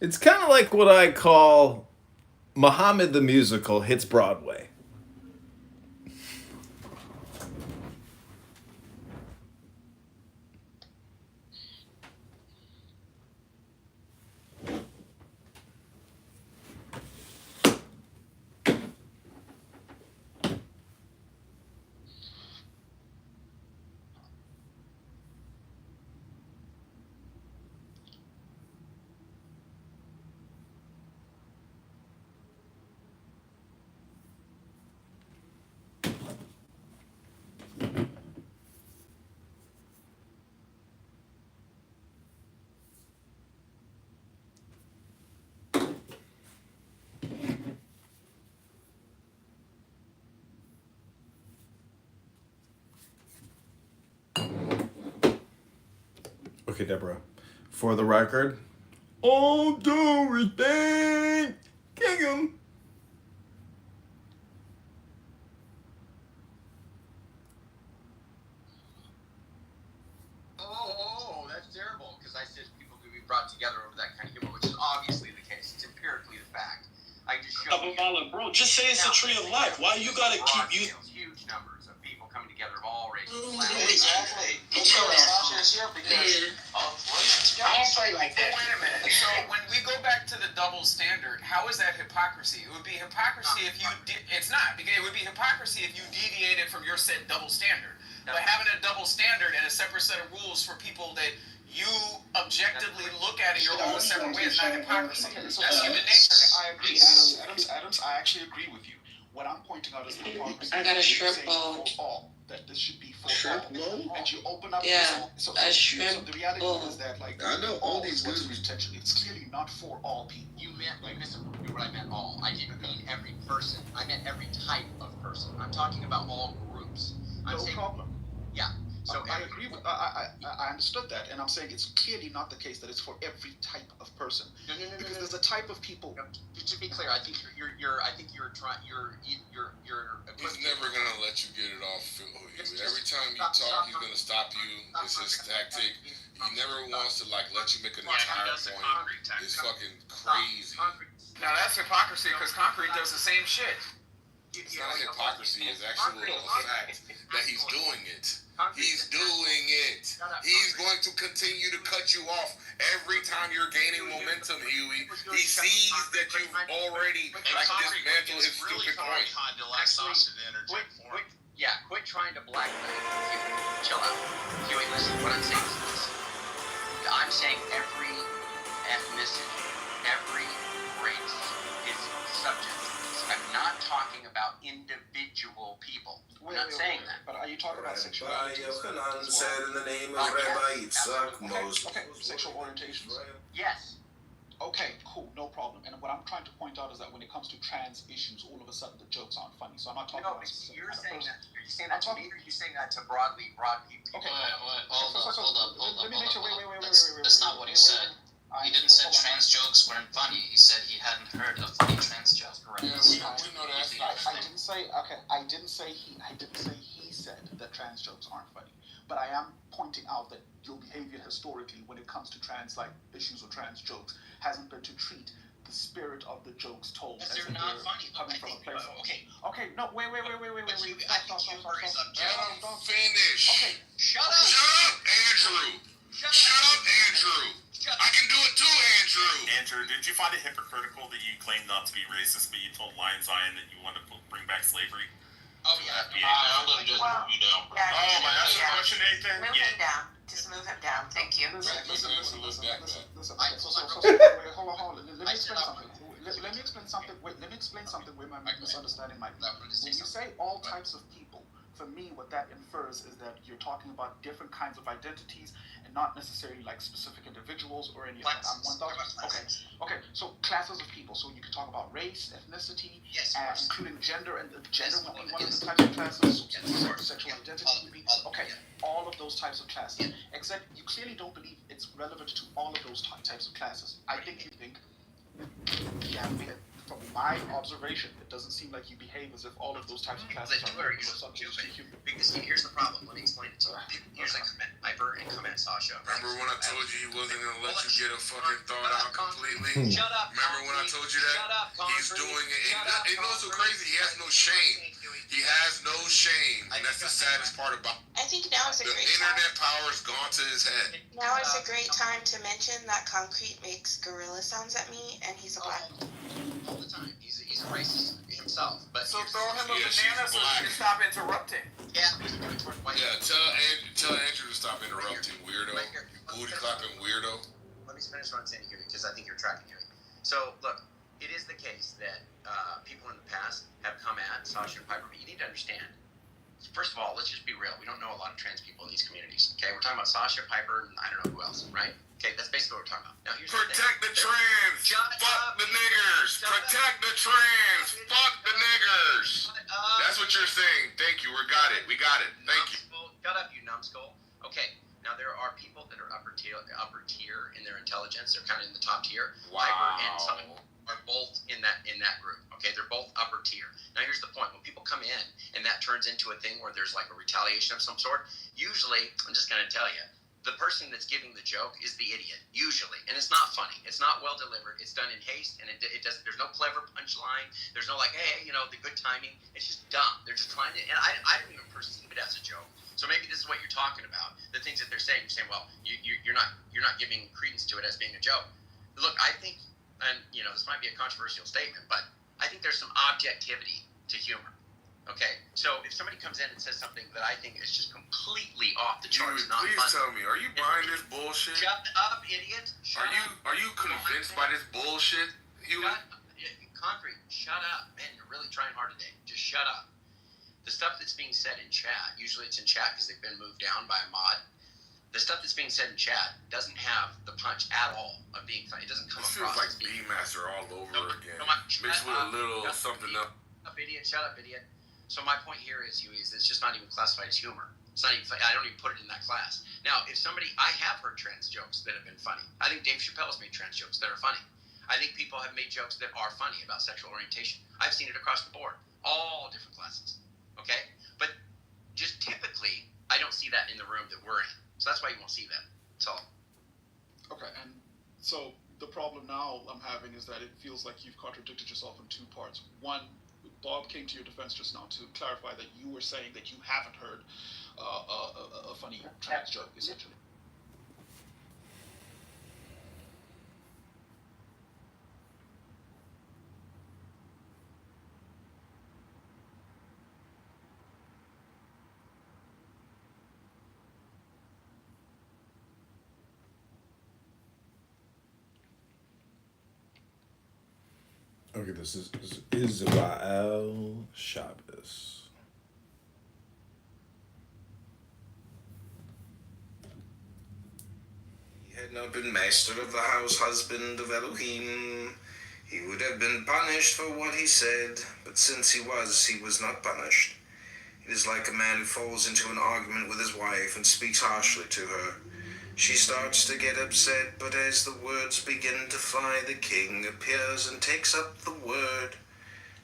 It's kind of like what I call Muhammad the Musical hits Broadway. Okay, Deborah. For the record, all due respect, kick him. Oh, that's terrible, because I said people could be brought together over that kind of humor, which is obviously the case. It's empirically the fact. I just showed you. Bro, just say it's a tree of life. Why you gotta keep using huge numbers of people coming together of all races. Exactly. I don't play like that. Wait a minute. So when we go back to the double standard, how is that hypocrisy? It would be hypocrisy if you it's not, because it would be hypocrisy if you deviated from your set double standard. But having a double standard and a separate set of rules for people that you objectively look at in your own separate way is not hypocrisy. That's human nature. I agree, Adams. I actually agree with you. What I'm pointing out is the hypocrisy. I got a shrimp bowl. For all, that this should be for Shrimp all. bowl? And you open up. Yeah, so a shrimp So the reality bowl. is that, like, I know all these what's dudes. intention. It's clearly not for all people. You misunderstood what I meant all. I didn't mean every person. I meant every type of person. I'm talking about all groups. No problem. Yeah. So I agree with. I understood that, and I'm saying it's clearly not the case that it's for every type of person. No. Because there's a type of people. To be clear, I think I think you're trying. You're. He's never gonna let you get it off. Every time you talk, he's gonna stop you. It's his tactic. He never wants to let you make an entire point. It's fucking crazy. Now that's hypocrisy, because concrete does the same shit. It's not hypocrisy. It's actual fact that he's doing it. He's doing it. He's going to continue to cut you off every time you're gaining momentum, Huey. He sees that you've already dismantled his stupid point. Quit trying to blackmail Huey. Chill out. Huey, listen, what I'm saying is this. I'm saying every ethnicity, every race is subject. I'm not talking about individual people. I'm not saying that. But are you talking about sexuality? Said in the name of Rabbi Yitzhak Moses. Okay, sexual orientations. Yes. Okay, cool, no problem. And what I'm trying to point out is that when it comes to trans issues, all of a sudden the jokes aren't funny. So I'm not talking about. You're saying that. Are you saying that to me, or are you saying that to broad people? Okay. Hold up. Let me make sure. Wait. That's not what he said. He didn't say trans jokes weren't funny. He said he hadn't heard a funny trans joke. Yeah, we know that. I didn't say. Okay, I didn't say he said that trans jokes aren't funny. But I am pointing out that your behavior historically, when it comes to trans issues or trans jokes, hasn't been to treat the spirit of the jokes told as they're not funny. Coming from a place. Okay. No. Wait. I think humor is objective. Let him finish. Okay. Shut up. Shut up, Andrew. Shut up, Andrew. I can do it too, Andrew. Andrew, did you find it hypocritical that you claimed not to be racist, but you told Lion Zion that you wanted to bring back slavery? Oh, yeah. Well, Oh, my, that's a question, Nathan? Move him down. Just move him down. Thank you. Listen. Hold on. Let me explain something. Let me explain something where my misunderstanding might be. When you say all types of people, for me, what that infers is that you're talking about different kinds of identities and not necessarily like specific individuals or any of that. Okay. So classes of people. So you can talk about race, ethnicity, including gender, and gender would be one of the types of classes. Sexual identity would be all of those types of classes. Except you clearly don't believe it's relevant to all of those types of classes. I think you think, from my observation, it doesn't seem like you behave as if all of those types of classes They are do are regular usually subjects to stupid. human. Because here's the problem. Let me explain it to you. People usually comment Piper and comment Sasha. Right? Remember when I told you he wasn't gonna let you get a fucking thought out completely? Shut up. Remember when I told you that? Shut up, He's Concrete. doing it. Shut And up, you know what's so Concrete. crazy? He has no shame. He has no shame, and that's the saddest part about I think now is a the great time. internet. Power's gone to his head. Now is a great time to mention that Concrete makes gorilla sounds at me, and he's a black. All the time. He's a racist himself. But So here's- throw him a Yeah, she's banana so he black. can stop interrupting. Yeah, he's doing it toward white. Yeah, tell Andrew to stop interrupting, weirdo. Right here. You booty clapping weirdo. Let me finish what I'm saying here because I think you're tracking here. So, look, it is the case that people in the past have come at Sasha and Piper, but you need to understand. First of all, let's just be real. We don't know a lot of trans people in these communities. Okay, we're talking about Sasha, Piper, and I don't know who else, right? Okay, that's basically what we're talking about. Now, here's Protect the the thing. trans. Shut Fuck up. the niggers. Shut up. Protect the trans. Fuck the niggers. Shut up. That's what you're saying. Thank you. We got it. Thank you. Numbskull. Shut up, you numbskull. Okay, now there are people that are upper tier in their intelligence. They're kind of in the top tier. Piper and some are both in that group. Okay, they're both upper tier. Now here's the point: when people come in and that turns into a thing where there's like a retaliation of some sort, usually I'm just gonna tell you, the person that's giving the joke is the idiot, usually, and it's not funny. It's not well delivered. It's done in haste, and it doesn't. There's no clever punchline. There's no like, hey, the good timing. It's just dumb. They're just trying to, and I don't even perceive it as a joke. So maybe this is what you're talking about. The things that they're saying, you're saying, well, you're not giving credence to it as being a joke. Look, I think, and this might be a controversial statement, but I think there's some objectivity to humor. Okay, so if somebody comes in and says something that I think is just completely off the charts, Dude, not please funny. tell me, are you buying this bullshit? Shut up, idiot! Shut up. Are you convinced by this bullshit, Huey? Concrete, shut up, man! You're really trying hard today. Just shut up. The stuff that's being said in chat, usually it's in chat because they've been moved down by a mod. The stuff that's being said in chat doesn't have the punch at all of being funny. It doesn't come It feels across like as being B-Master all over again. Shut Mixed with a up. little Shut up, something idiot. up. Shut up, idiot. So my point here is, Huey, is it's just not even classified as humor. It's not even. I don't even put it in that class. Now, if I have heard trans jokes that have been funny. I think Dave Chappelle's made trans jokes that are funny. I think people have made jokes that are funny about sexual orientation. I've seen it across the board, all different classes. Okay, but just typically, I don't see that in the room that we're in. So that's why you won't see that. That's all. Okay, and so the problem now I'm having is that it feels like you've contradicted yourself in two parts. One, Bob came to your defense just now to clarify that you were saying that you haven't heard a funny trans joke, essentially. Okay, this is Israel Shabbos. He had not been master of the house, husband of Elohim. He would have been punished for what he said, but since he was not punished. It is like a man who falls into an argument with his wife and speaks harshly to her. She starts to get upset, but as the words begin to fly, the king appears and takes up the word.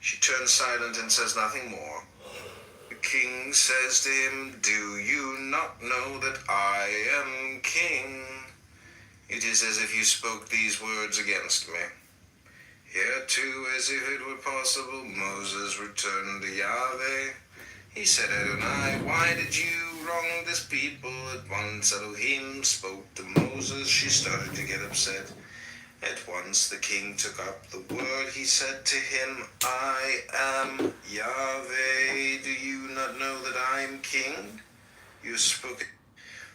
She turns silent and says nothing more. The king says to him, "Do you not know that I am king? It is as if you spoke these words against me." Here too, as if it were possible, Moses returned to Yahweh. He said, "Adonai, why did you wrong this people?" At once Elohim spoke to Moses. She started to get upset. At once the king took up the word. He said to him, "I am Yahweh. Do you not know that I am king? You spoke."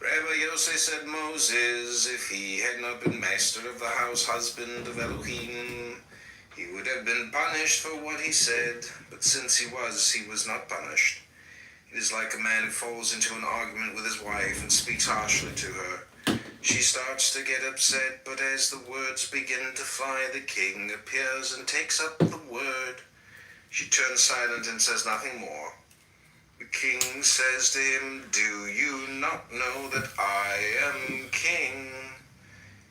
Rabbi Yosef said, "Moses, if he had not been master of the house, husband of Elohim, he would have been punished for what he said, but since he was not punished. It is like a man who falls into an argument with his wife and speaks harshly to her. She starts to get upset, but as the words begin to fly, the king appears and takes up the word. She turns silent and says nothing more. The king says to him, "Do you not know that I am king?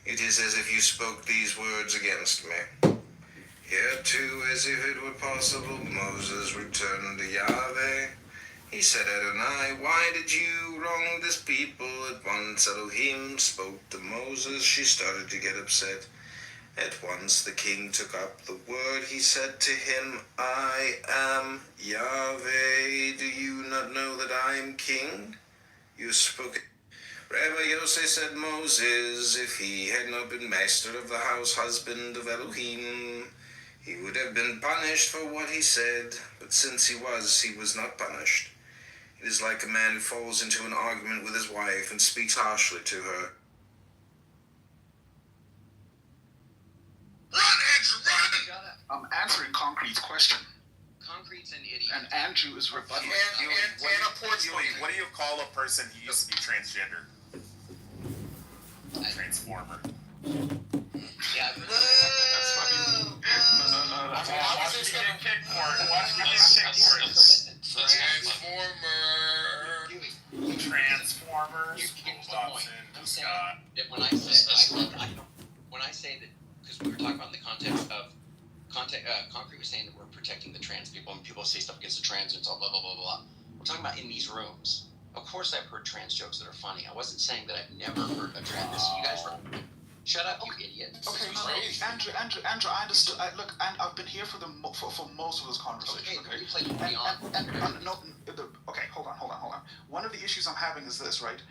It is as if you spoke these words against me." Here too, as if it were possible, Moses returned to Yahweh. He said, Adonai, why did you wrong this people? At once Elohim spoke to Moses. She started to get upset. At once the king took up the word. He said to him, I am Yahweh. Do you not know that I am king? You spoke. Rabbi Yosef said, Moses, if he had not been master of the house, husband of Elohim, he would have been punished for what he said. But since he was not punished. It is like a man who falls into an argument with his wife and speaks harshly to her. Run, Andrew, run! I'm answering Concrete's question, Concrete's an idiot. and Andrew is rebutting. What do you call a person who used to be transgender? Transformer. Yeah, That's funny. No. Watch me get kicked for it. Watch me get kicked for it. Transformers. Here's the point. Dobson, I'm saying Scott. that when I say that, because we were talking about in the context of Concrete was saying that we're protecting the trans people, and people say stuff against the trans and all blah blah blah blah. We're talking about in these rooms. Of course, I've heard trans jokes that are funny. I wasn't saying that I've never heard a trans. You guys were. Shut up, you idiot. Okay, Andrew, I understood. Look, and I've been here for most of this conversation. Okay, replay will be on. Okay, hold on. One of the issues I'm having is this, right?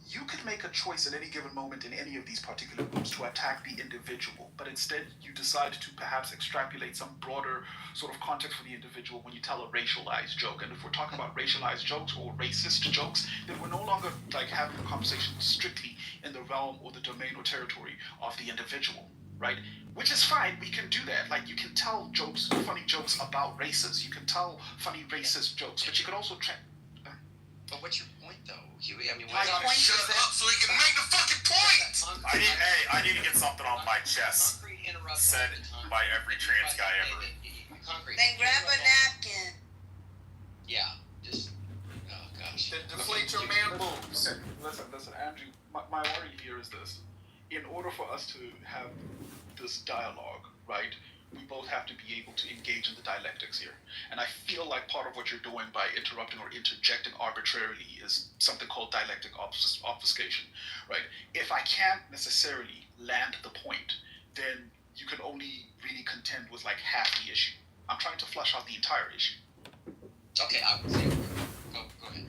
You could make a choice at any given moment in any of these particular groups to attack the individual, but instead you decide to perhaps extrapolate some broader sort of context for the individual when you tell a racialized joke. And if we're talking about racialized jokes or racist jokes, then we're no longer like having a conversation strictly in the realm or the domain or territory of the individual, right? Which is fine, we can do that. Like, you can tell jokes, funny jokes about races. You can tell funny racist jokes, but you can also But what's your point, though, Huey? I mean, My point Shut is up so he can make the fucking point! I need to get something off my chest. Concrete interrupts Said all the time. by every trans guy ever. Concrete. Then grab a napkin. Yeah, just. Oh gosh. Then deflate your man boobs. Okay, listen, Andrew. My worry here is this: in order for us to have this dialogue, right, we both have to be able to engage in the dialectics here. And I feel like part of what you're doing by interrupting or interjecting arbitrarily is something called dialectic obfuscation, right? If I can't necessarily land the point, then you can only really contend with like half the issue. I'm trying to flush out the entire issue. Okay, I would say. Go ahead.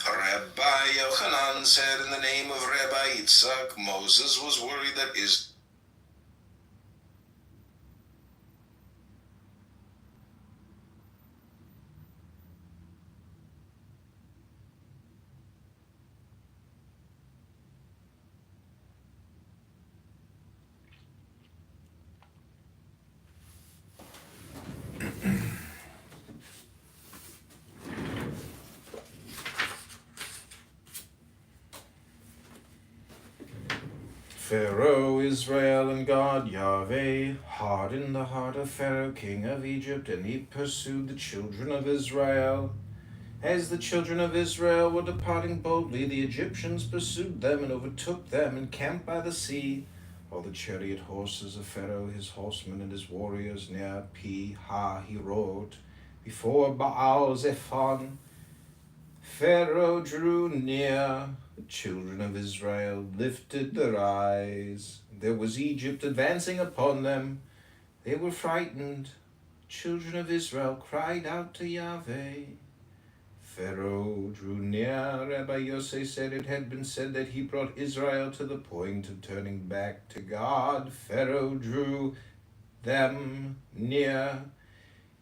Rabbi Yochanan said in the name of Rabbi Yitzhak, Moses was worried that Pharaoh, Israel, and God, Yahweh, hardened the heart of Pharaoh, king of Egypt, and he pursued the children of Israel. As the children of Israel were departing boldly, the Egyptians pursued them and overtook them and camped by the sea. All the chariot horses of Pharaoh, his horsemen, and his warriors near Pi-Hahirot, before Baal-Zephon. Pharaoh drew near. The children of Israel lifted their eyes. There was Egypt advancing upon them. They were frightened. Children of Israel cried out to Yahweh. Pharaoh drew near. Rabbi Yosef said it had been said that he brought Israel to the point of turning back to God. Pharaoh drew them near.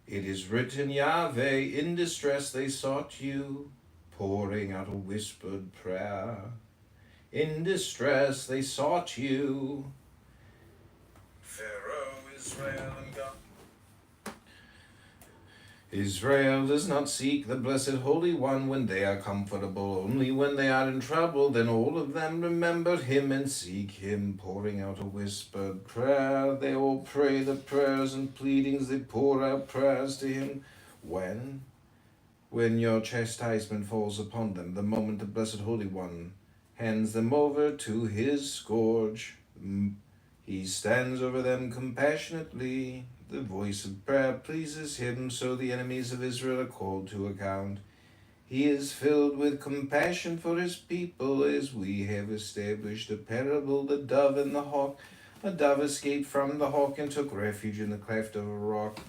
It is written, Yahweh, in distress they sought you, pouring out a whispered prayer. In distress they sought you. Pharaoh, Israel, and God. Israel does not seek the blessed Holy One when they are comfortable. Only when they are in trouble, then all of them remember him and seek him, pouring out a whispered prayer. They all pray the prayers and pleadings. They pour out prayers to him. When your chastisement falls upon them, the moment the blessed Holy One hands them over to his scourge, he stands over them compassionately. The voice of prayer pleases him, so the enemies of Israel are called to account. He is filled with compassion for his people, as we have established a parable, the dove and the hawk. A dove escaped from the hawk and took refuge in the cleft of a rock.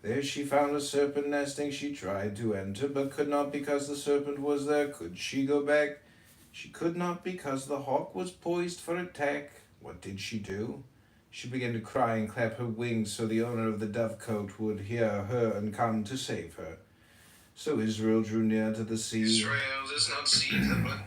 There she found a serpent nesting. She tried to enter, but could not because the serpent was there. Could she go back? She could not because the hawk was poised for attack. What did she do? She began to cry and clap her wings so the owner of the dovecote would hear her and come to save her. So Israel drew near to the sea. Israel does not seek the blessed.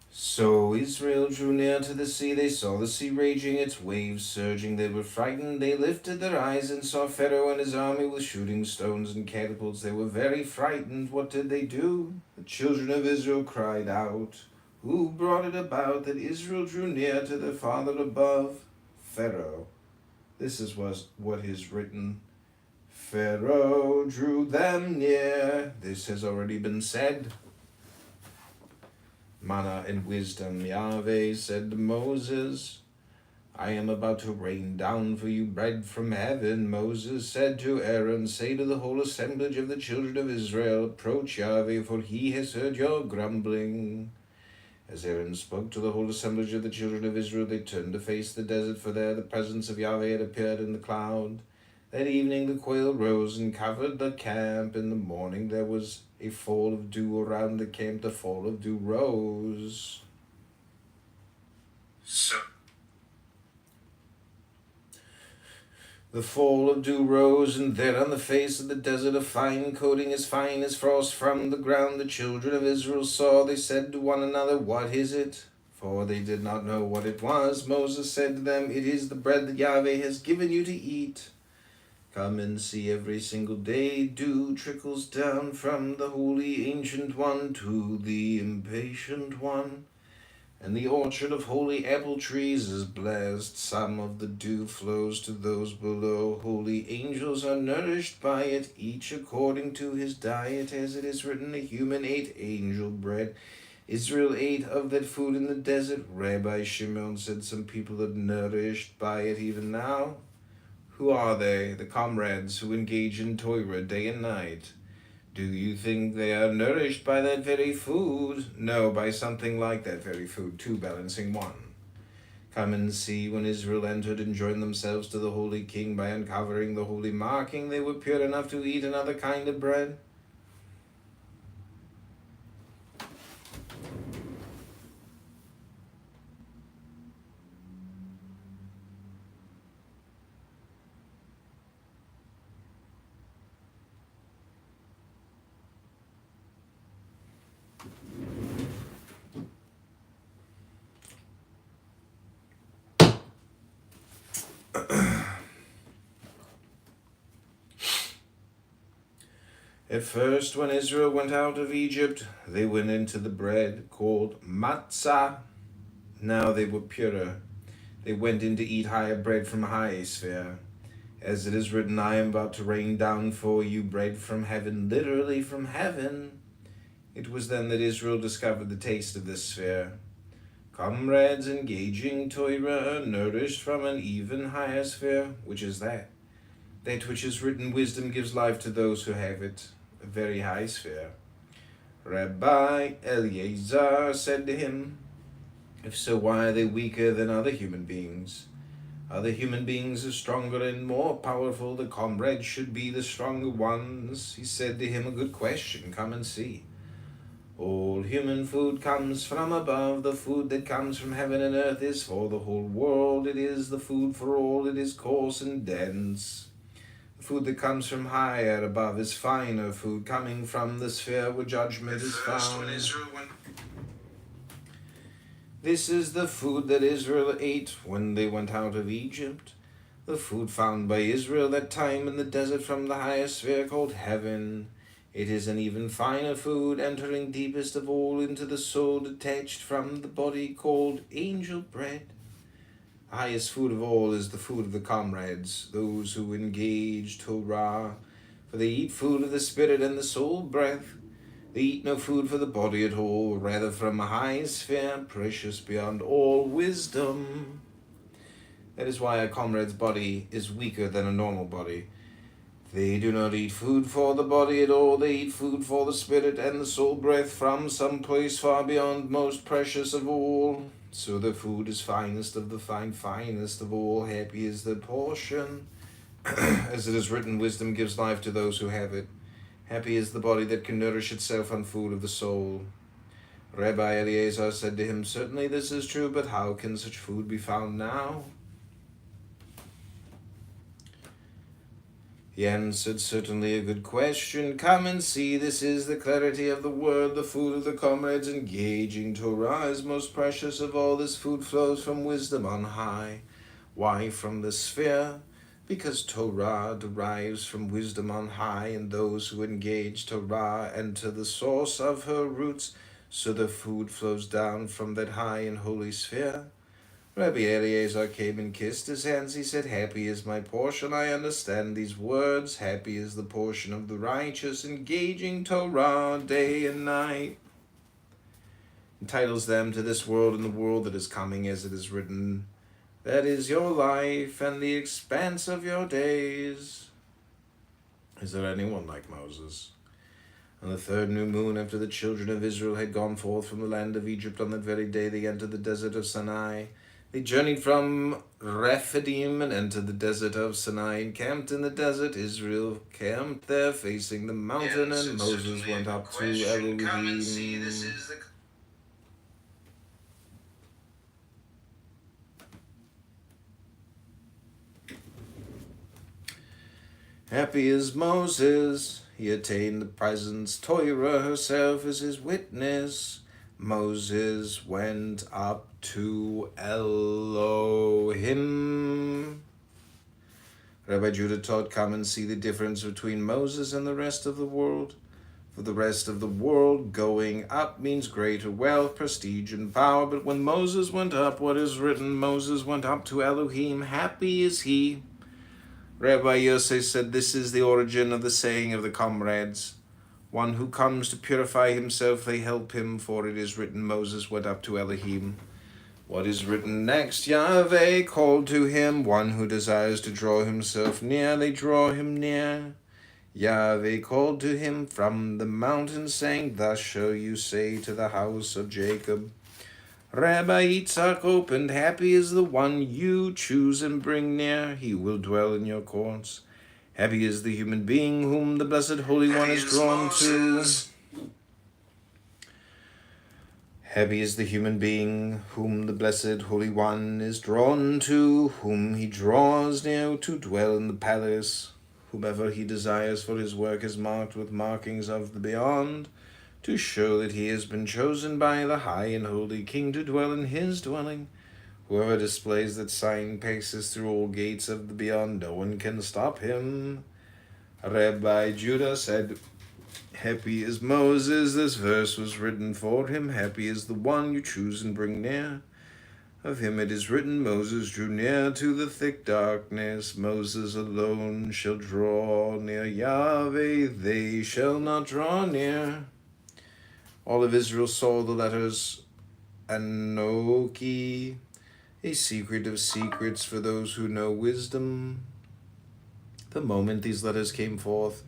So Israel drew near to the sea. They saw the sea raging, its waves surging. They were frightened. They lifted their eyes and saw Pharaoh and his army with shooting stones and catapults. They were very frightened. What did they do? The children of Israel cried out. Who brought it about that Israel drew near to their father above? Pharaoh. This is what is written. Pharaoh drew them near. This has already been said. Manna and wisdom. Yahweh said to Moses, I am about to rain down for you bread from heaven. Moses said to Aaron, say to the whole assemblage of the children of Israel, approach Yahweh, for he has heard your grumbling. As Aaron spoke to the whole assemblage of the children of Israel, they turned to face the desert, for there the presence of Yahweh had appeared in the cloud. That evening the quail rose and covered the camp. In the morning there was a fall of dew around the camp. The fall of dew rose. The fall of dew rose, and there on the face of the desert a fine coating as fine as frost from the ground. The children of Israel saw. They said to one another, what is it? For they did not know what it was. Moses said to them, it is the bread that Yahweh has given you to eat. Come and see, every single day dew trickles down from the holy ancient one to the impatient one. And the orchard of holy apple trees is blessed. Some of the dew flows to those below. Holy angels are nourished by it, each according to his diet. As it is written, a human ate angel bread. Israel ate of that food in the desert. Rabbi Shimon said some people are nourished by it even now. Who are they? The comrades who engage in Torah day and night. Do you think they are nourished by that very food? No, by something like that very food, two balancing one. Come and see, when Israel entered and joined themselves to the holy king by uncovering the holy marking, they were pure enough to eat another kind of bread. At first, when Israel went out of Egypt, they went into the bread called matzah. Now they were purer. They went in to eat higher bread from a higher sphere. As it is written, I am about to rain down for you bread from heaven, literally from heaven. It was then that Israel discovered the taste of this sphere. Comrades engaging Torah are nourished from an even higher sphere. Which is that? That which is written, wisdom gives life to those who have it. A very high sphere. Rabbi Eliezer said to him, if so, why are they weaker than other human beings? Other human beings are stronger and more powerful. The comrades should be the stronger ones. He said to him, a good question, come and see. All human food comes from above. The food that comes from heaven and earth is for the whole world. It is the food for all. It is coarse and dense. The food that comes from higher above is finer food, coming from the sphere where judgment is found. This is the food that Israel ate when they went out of Egypt. The food found by Israel that time in the desert from the higher sphere called heaven. It is an even finer food, entering deepest of all into the soul, detached from the body, called angel bread. The highest food of all is the food of the comrades, those who engage Torah, for they eat food of the spirit and the soul breath. They eat no food for the body at all, rather from a high sphere, precious beyond all wisdom. That is why a comrade's body is weaker than a normal body. They do not eat food for the body at all. They eat food for the spirit and the soul breath from some place far beyond, most precious of all. So the food is finest of the finest of all. Happy is the portion. As it is written, wisdom gives life to those who have it. Happy is the body that can nourish itself on food of the soul. Rabbi Eliezer said to him, certainly this is true, but how can such food be found now? He answered, certainly a good question. Come and see, this is the clarity of the word, the food of the comrades engaging. Torah is most precious of all. This food flows from wisdom on high. Why from the sphere? Because Torah derives from wisdom on high, and those who engage Torah enter the source of her roots, so the food flows down from that high and holy sphere. Rabbi Eliezer came and kissed his hands. He said, happy is my portion. I understand these words. Happy is the portion of the righteous, engaging Torah day and night. Entitles them to this world and the world that is coming, as it is written, that is your life and the expanse of your days. Is there anyone like Moses? On the third new moon, after the children of Israel had gone forth from the land of Egypt, on that very day they entered the desert of Sinai. They journeyed from Rephidim and entered the desert of Sinai, and camped in the desert. Israel camped there, facing the mountain, and Moses went up to Elohim. Happy is Moses, he attained the presence. Torah herself is his witness. Moses went up to Elohim. Rabbi Judah taught, come and see the difference between Moses and the rest of the world. For the rest of the world, going up means greater wealth, prestige, and power. But when Moses went up, what is written, Moses went up to Elohim. Happy is he. Rabbi Yosef said, this is the origin of the saying of the comrades. One who comes to purify himself, they help him, for it is written, Moses went up to Elohim. What is written next? Yahweh called to him. One who desires to draw himself near, they draw him near. Yahweh called to him from the mountain, saying, thus shall you say to the house of Jacob. Rabbi Yitzhak opened, happy is the one you choose and bring near. He will dwell in your courts. Happy is the human being whom the Blessed Holy One is drawn to. Happy is the human being whom the Blessed Holy One is drawn to, whom he draws near to dwell in the palace. Whomever he desires for his work is marked with markings of the beyond, to show that he has been chosen by the high and holy King to dwell in his dwelling. Whoever displays that sign passes through all gates of the beyond. No one can stop him. Rabbi Judah said, happy is Moses. This verse was written for him. Happy is the one you choose and bring near. Of him it is written, Moses drew near to the thick darkness. Moses alone shall draw near Yahweh. They shall not draw near. All of Israel saw the letters Anoki, a secret of secrets for those who know wisdom. The moment these letters came forth,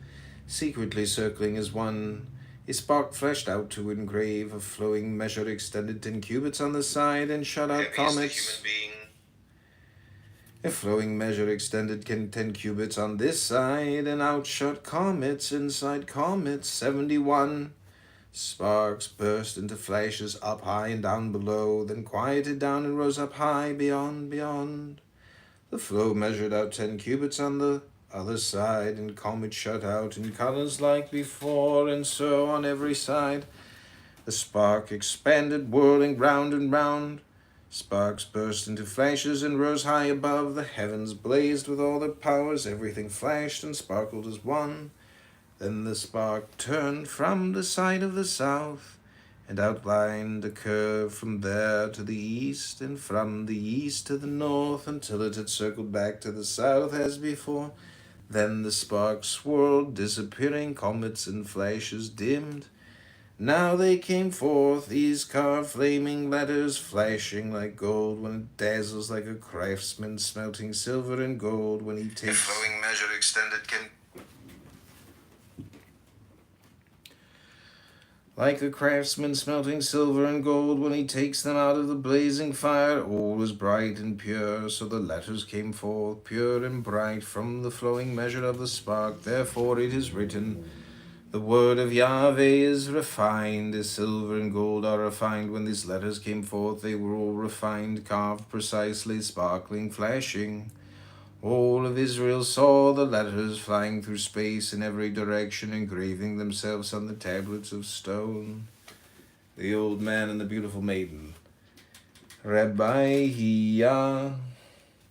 secretly circling as one, a spark flashed out to engrave. A flowing measure extended 10 cubits on the side and shut out comets. A flowing measure extended 10 cubits on this side, and out shot comets inside comets 71. Sparks burst into flashes up high and down below, then quieted down and rose up high beyond. The flow measured out 10 cubits on the other side, and comets shot out in colors like before, and so on every side. The spark expanded, whirling round and round. Sparks burst into flashes and rose high above. The heavens blazed with all their powers. Everything flashed and sparkled as one. Then the spark turned from the side of the south and outlined a curve from there to the east, and from the east to the north, until it had circled back to the south as before. Then the spark swirled, disappearing. Comets and flashes dimmed. Now they came forth, these carved flaming letters, flashing like gold when it dazzles, like a craftsman smelting silver and gold when he takes... A flowing measure extended can... Like a craftsman smelting silver and gold when he takes them out of the blazing fire, all was bright and pure, so the letters came forth, pure and bright, from the flowing measure of the spark. Therefore it is written... The word of Yahweh is refined, as silver and gold are refined. When these letters came forth, they were all refined, carved precisely, sparkling, flashing. All of Israel saw the letters flying through space in every direction, engraving themselves on the tablets of stone. The old man and the beautiful maiden. Rabbi Hiya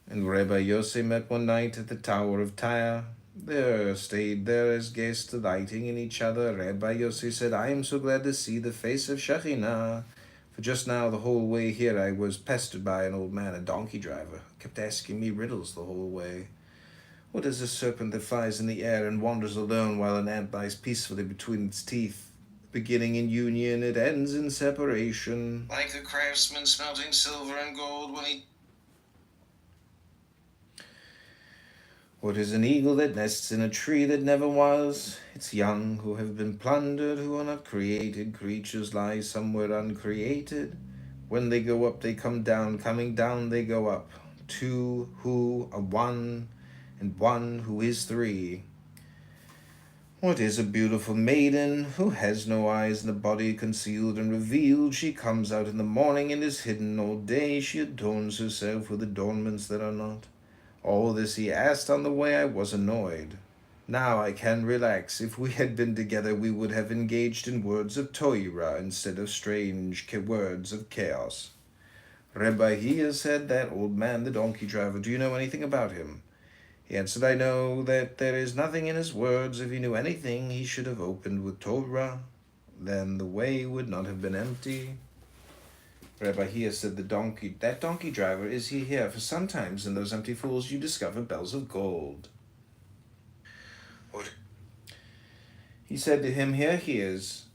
and Rabbi Yossi met one night at the Tower of Tyre. They stayed there as guests, delighting in each other. Rabbi Yossi said, I am so glad to see the face of Shekhinah. For just now, the whole way here, I was pestered by an old man, a donkey driver, who kept asking me riddles the whole way. What is a serpent that flies in the air and wanders alone while an ant lies peacefully between its teeth? Beginning in union, it ends in separation. Like a craftsman smelting silver and gold when he... What is an eagle that nests in a tree that never was? Its young who have been plundered, who are not created. Creatures lie somewhere uncreated. When they go up, they come down. Coming down, they go up. Two who are one, and one who is three. What is a beautiful maiden who has no eyes and a body concealed and revealed? She comes out in the morning and is hidden all day. She adorns herself with adornments that are not. All this he asked on the way. I was annoyed. Now I can relax. If we had been together, we would have engaged in words of Torah instead of strange words of chaos. Rabbi Hiya said, that old man, the donkey driver, do you know anything about him? He answered, I know that there is nothing in his words. If he knew anything, he should have opened with Torah. Then the way would not have been empty. Rabbi Hiya said, that donkey driver, is he here? For sometimes in those empty fools you discover bells of gold. What? He said to him, here he is,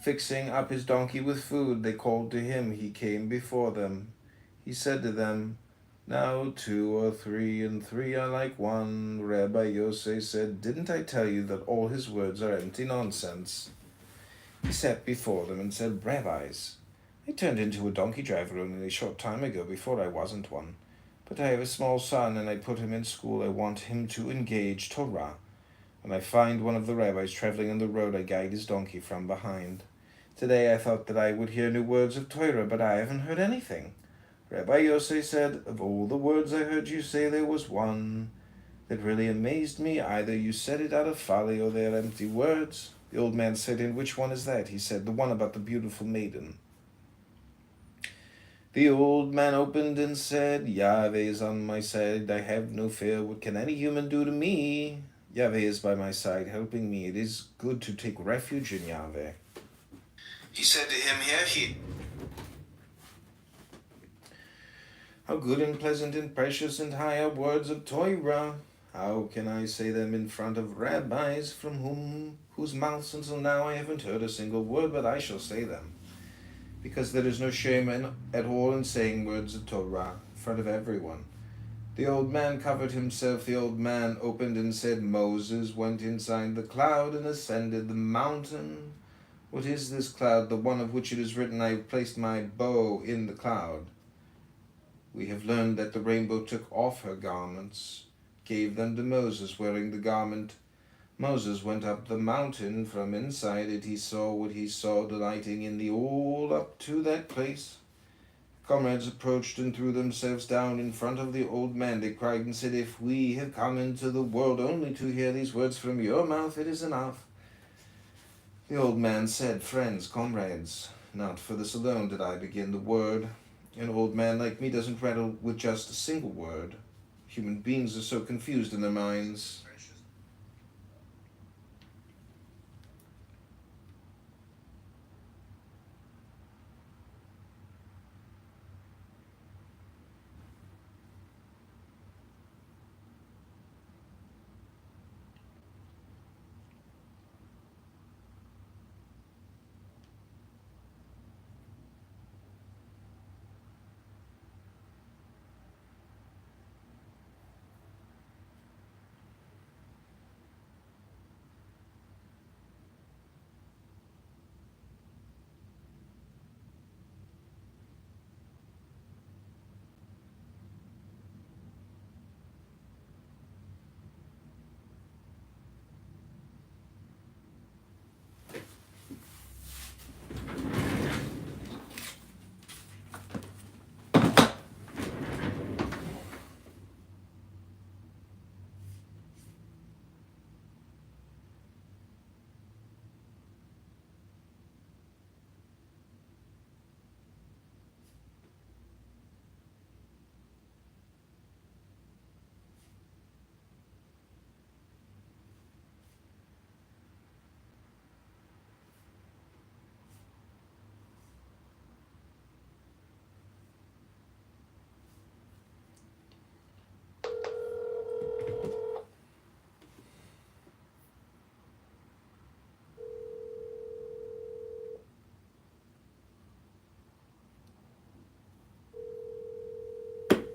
fixing up his donkey with food. They called to him. He came before them. He said to them, now 2 or 3 and 3 are like one. Rabbi Yosei said, didn't I tell you that all his words are empty nonsense? He sat before them and said, rabbis, I turned into a donkey driver only a short time ago. Before I wasn't one. But I have a small son, and I put him in school. I want him to engage Torah. When I find one of the rabbis traveling on the road, I guide his donkey from behind. Today I thought that I would hear new words of Torah, but I haven't heard anything. Rabbi Yosei said, of all the words I heard you say, there was one that really amazed me. Either you said it out of folly or they are empty words. The old man said, and which one is that? He said, the one about the beautiful maiden. The old man opened and said, Yahweh is on my side. I have no fear. What can any human do to me? Yahweh is by my side, helping me. It is good to take refuge in Yahweh. He said to him, here he... How good and pleasant and precious and high are words of Torah. How can I say them in front of rabbis from whose mouths until now I haven't heard a single word, but I shall say them. Because there is no shame at all in saying words of Torah in front of everyone. The old man covered himself. The old man opened and said, Moses went inside the cloud and ascended the mountain. What is this cloud? The one of which it is written, I have placed my bow in the cloud. We have learned that the rainbow took off her garments, gave them to Moses wearing the garment. Moses went up the mountain. From inside it he saw what he saw, delighting in the all up to that place. Comrades approached and threw themselves down in front of the old man. They cried and said, "If we have come into the world only to hear these words from your mouth, it is enough." The old man said, "Friends, comrades, not for this alone did I begin the word. An old man like me doesn't rattle with just a single word. Human beings are so confused in their minds."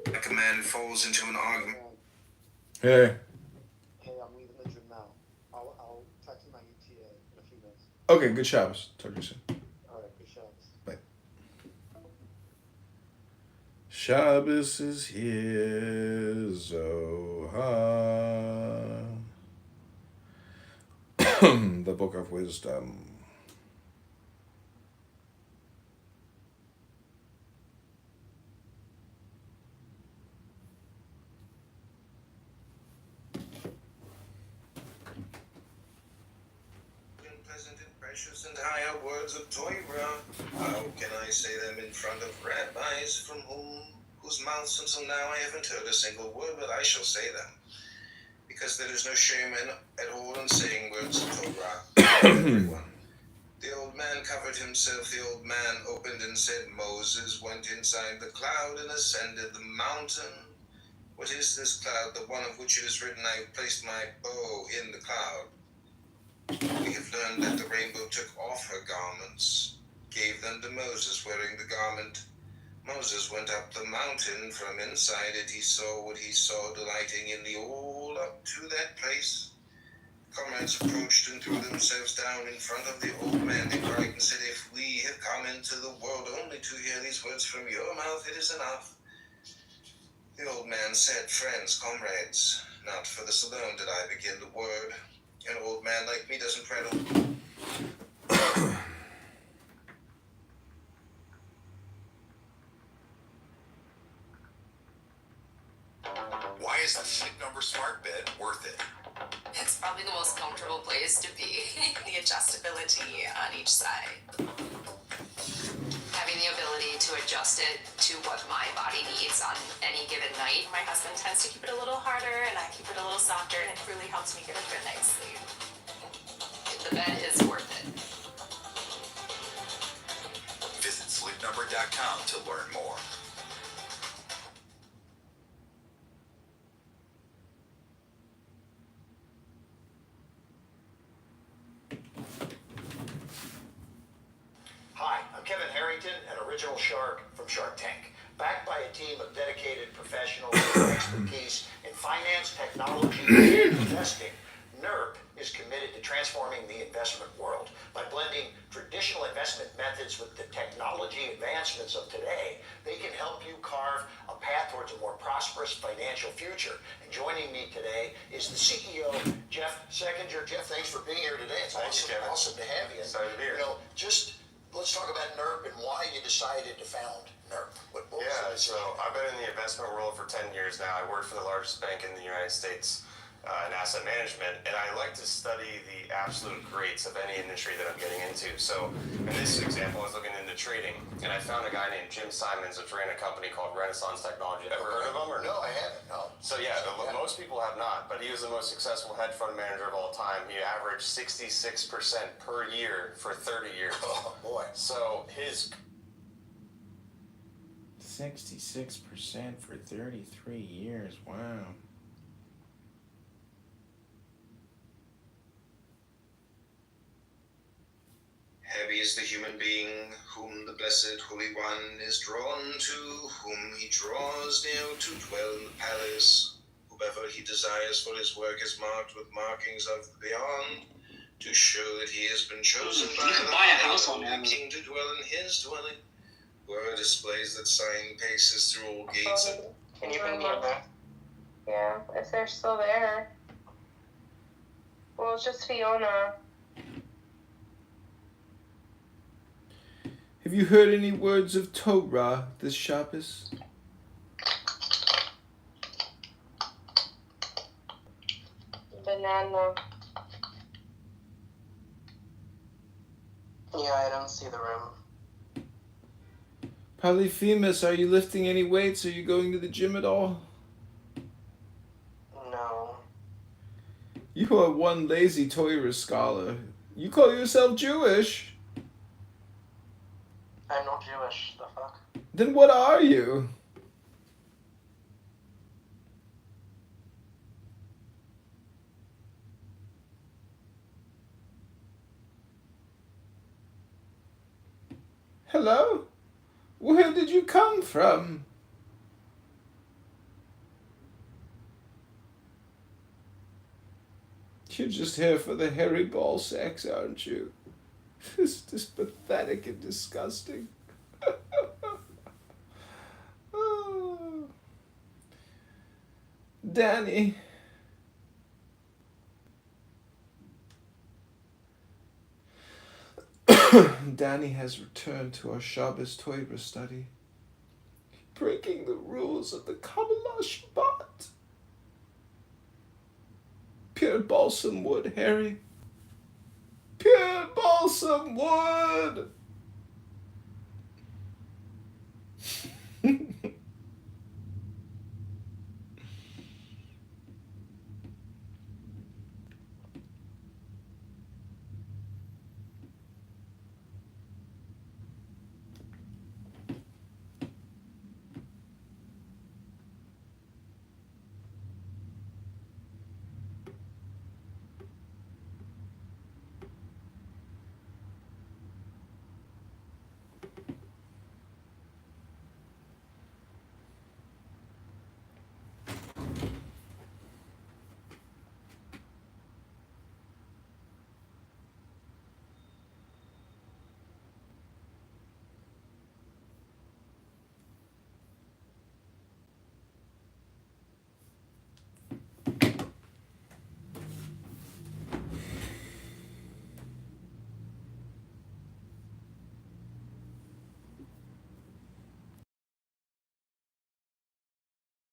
Like a man falls into an argument. Hey. Hey, I'm leaving the gym now. I'll text you my ETA in a few minutes. Okay, good Shabbos. Talk to you soon. Alright, good Shabbos. Bye. Shabbos is here, Zohar. The Book of Wisdom. Pleasant and precious and higher words of Torah. How can I say them in front of rabbis from whose mouths until now I haven't heard a single word, but I shall say them. Because there is no shame at all in saying words of Torah to everyone. The old man covered himself. The old man opened and said, "Moses went inside the cloud and ascended the mountain." What is this cloud? The one of which it is written, "I have placed my bow in the cloud." We have learned that the rainbow took off her garments, gave them to Moses wearing the garment. Moses went up the mountain. From inside it he saw what he saw, delighting in the all up to that place. Comrades approached and threw themselves down in front of the old man. They cried and said, "If we have come into the world only to hear these words from your mouth, it is enough." The old man said, "Friends, comrades, not for this alone did I begin the word. An old man like me doesn't prattle." Why is the Sleep Number smart bed worth it? It's probably the most comfortable place to be. The adjustability on each side. Having the ability to adjust it to what my body needs on any given night. My husband tends to keep it a little harder and I keep it a little softer, and it really helps me get a good night's sleep. The bed is worth it. Visit sleepnumber.com to learn more. Hi, I'm Kevin Harrington, an original shark from Shark Tank. Backed by a team of dedicated professionals with expertise in finance, technology, and investing, NERP is committed to transforming the investment world. By blending traditional investment methods with the technology advancements of today, they can help you carve a path towards a more prosperous financial future. And joining me today is the CEO, Jeff Seckinger. Jeff, thanks for being here today. It's awesome to have you. Excited to be here. Just let's talk about NERP and why you decided to found NERP. So I've been in the investment world for 10 years now. I worked for the largest bank in the United States in asset management, and I like to study the absolute greats of any industry that I'm getting into. So in this example, I was looking into trading, and I found a guy named Jim Simons, which ran a company called Renaissance Technology. Ever heard of him or no? I haven't. No. So most people have not, but he was the most successful hedge fund manager of all time. He averaged 66% per year for 30 years. Oh boy. So his 66% for 33 years. Wow. Happy is the human being whom the blessed Holy One is drawn to, whom he draws near to dwell in the palace. Whoever he desires for his work is marked with markings of the beyond, to show that he has been chosen by the king to dwell in his dwelling. Whoever displays that sign paces through all gates. Can you bring me in there? Yeah, if they're still there. Well, it's just Fiona. Have you heard any words of Torah this Shabbos? Banana. Yeah, I don't see the room. Polyphemus, are you lifting any weights? Are you going to the gym at all? No. You are one lazy Torah scholar. You call yourself Jewish? I'm not Jewish, the fuck? Then what are you? Hello? Where did you come from? You're just here for the hairy ball sex, aren't you? This is pathetic and disgusting. Oh. Danny. Danny has returned to our Shabbos Torah study, breaking the rules of the Kabbalah Shabbat. Pure balsam wood, Harry. Pure balsam wood!